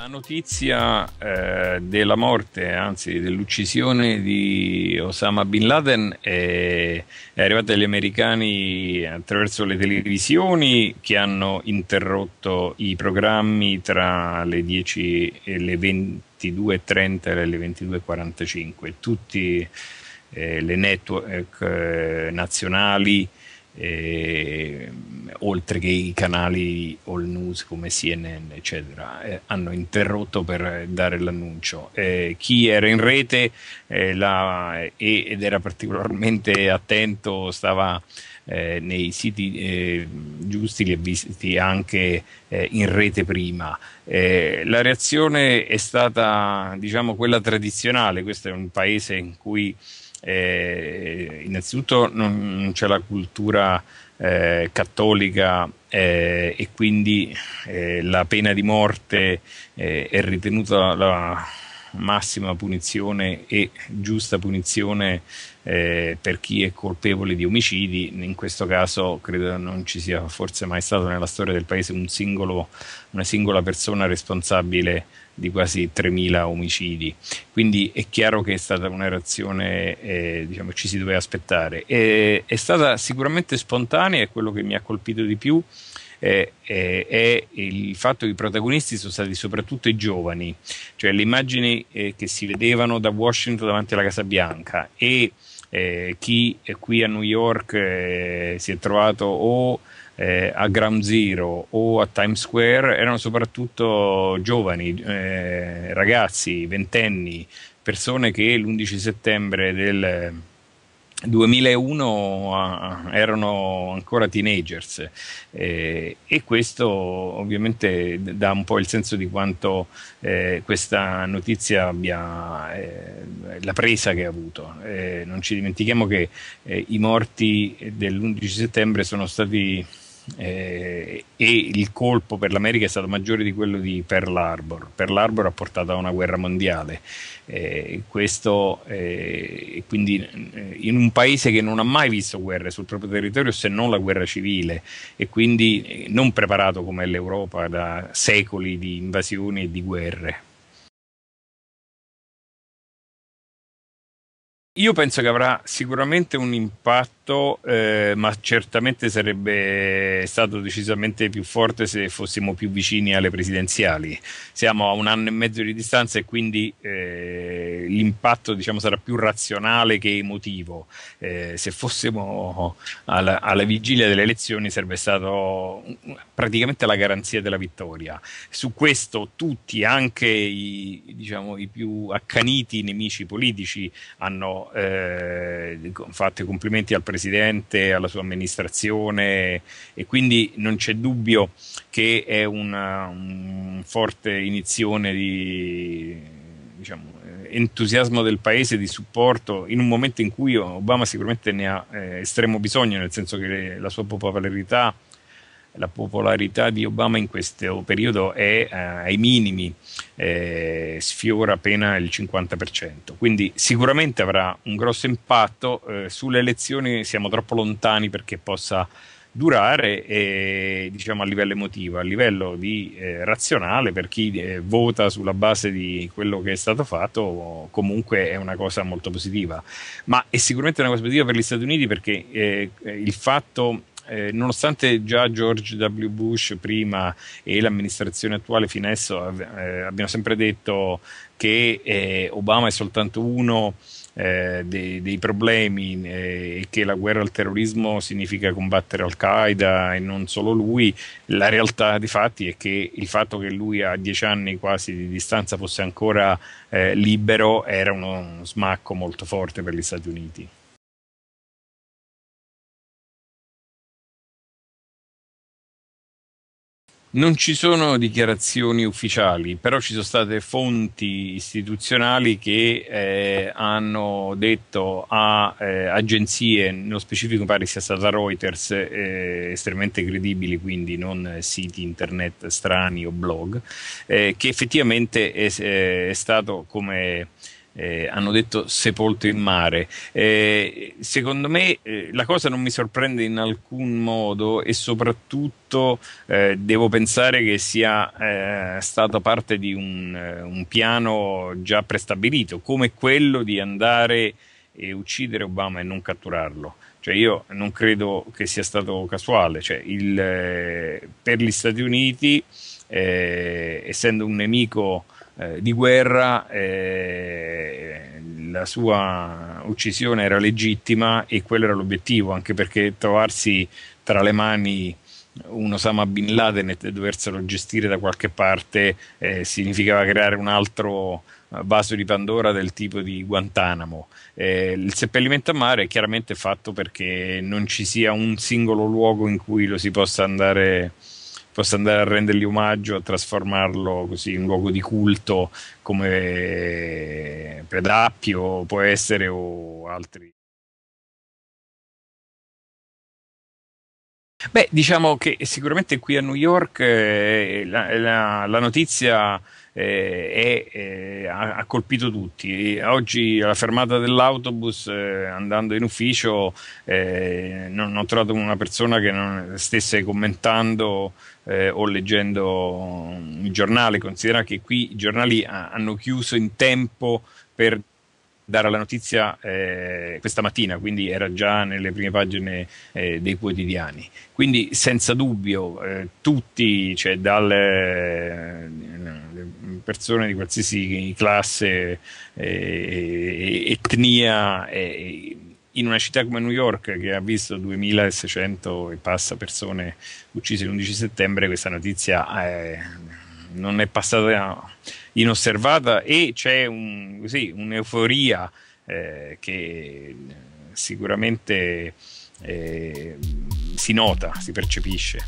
La notizia della morte, anzi dell'uccisione di Osama Bin Laden è arrivata agli americani attraverso le televisioni che hanno interrotto i programmi tra le 10 e le 22:30 e le 22:45. Tutti le network nazionali, oltre che i canali all news come CNN eccetera, hanno interrotto per dare l'annuncio. Chi era in rete ed era particolarmente attento stava nei siti giusti, li ha visti anche in rete prima. La reazione è stata, diciamo, quella tradizionale. Questo è un paese in cui innanzitutto non c'è la cultura cattolica, e quindi la pena di morte è ritenuta la massima punizione e giusta punizione per chi è colpevole di omicidi. In questo caso credo non ci sia forse mai stato nella storia del paese una singola persona responsabile di quasi 3.000 omicidi. Quindi è chiaro che è stata una reazione, diciamo, ci si doveva aspettare. È stata sicuramente spontanea, e quello che mi ha colpito di più è il fatto che i protagonisti sono stati soprattutto i giovani, cioè le immagini che si vedevano da Washington davanti alla Casa Bianca, e chi qui a New York si è trovato o a Ground Zero o a Times Square erano soprattutto giovani, ragazzi, ventenni, persone che l'11 settembre del 2001 erano ancora teenagers, e questo ovviamente dà un po' il senso di quanto questa notizia abbia la presa che ha avuto. Non ci dimentichiamo che i morti dell'11 settembre sono stati e il colpo per l'America è stato maggiore di quello di Pearl Harbor. Pearl Harbor ha portato a una guerra mondiale, quindi in un paese che non ha mai visto guerre sul proprio territorio se non la guerra civile, e quindi non preparato come l'Europa da secoli di invasioni e di guerre. Io penso che avrà sicuramente un impatto, ma certamente sarebbe stato decisamente più forte se fossimo più vicini alle presidenziali. Siamo a 1 anno e mezzo di distanza, e quindi l'impatto, diciamo, sarà più razionale che emotivo. Se fossimo alla vigilia delle elezioni sarebbe stato praticamente la garanzia della vittoria. Su questo tutti, anche diciamo, i più accaniti nemici politici, hanno fatto i complimenti al presidente, alla sua amministrazione, e quindi non c'è dubbio che è una forte iniezione di, diciamo, entusiasmo del paese, di supporto, in un momento in cui Obama sicuramente ne ha estremo bisogno, nel senso che la popolarità di Obama in questo periodo è ai minimi, sfiora appena il 50%, quindi sicuramente avrà un grosso impatto. Sulle elezioni siamo troppo lontani perché possa durare, diciamo, a livello emotivo. A livello di razionale, per chi vota sulla base di quello che è stato fatto, comunque è una cosa molto positiva, ma è sicuramente una cosa positiva per gli Stati Uniti, perché il fatto, nonostante già George W. Bush prima e l'amministrazione attuale fino adesso abbiano sempre detto che Obama è soltanto uno dei problemi, e che la guerra al terrorismo significa combattere Al-Qaeda e non solo lui, la realtà dei fatti è che il fatto che lui a 10 anni quasi di distanza fosse ancora libero era uno smacco molto forte per gli Stati Uniti. Non ci sono dichiarazioni ufficiali, però ci sono state fonti istituzionali che hanno detto a agenzie, nello specifico pare sia stata Reuters, estremamente credibili, quindi non siti internet strani o blog, che effettivamente è stato, come hanno detto sepolto in mare. Secondo me la cosa non mi sorprende in alcun modo e soprattutto devo pensare che sia stata parte di un piano già prestabilito, come quello di andare e uccidere Obama e non catturarlo. Cioè io non credo che sia stato casuale, cioè per gli Stati Uniti, essendo un nemico di guerra, la sua uccisione era legittima e quello era l'obiettivo, anche perché trovarsi tra le mani un Osama Bin Laden e doverselo gestire da qualche parte significava creare un altro vaso di Pandora del tipo di Guantanamo. Il seppellimento a mare è chiaramente fatto perché non ci sia un singolo luogo in cui lo si possa andare a rendergli omaggio, a trasformarlo così in un luogo di culto come Predappio può essere o altri. Beh, diciamo che sicuramente qui a New York la notizia ha colpito tutti. E oggi alla fermata dell'autobus, andando in ufficio, non ho trovato una persona che non stesse commentando o leggendo i giornali. Considera che qui i giornali hanno chiuso in tempo per dare la notizia questa mattina, quindi era già nelle prime pagine dei quotidiani. Quindi senza dubbio tutti, cioè dalle persone di qualsiasi classe, etnia, in una città come New York che ha visto 2600 e passa persone uccise l'11 settembre, questa notizia non è passata inosservata e c'è così, un'euforia che sicuramente si nota, si percepisce.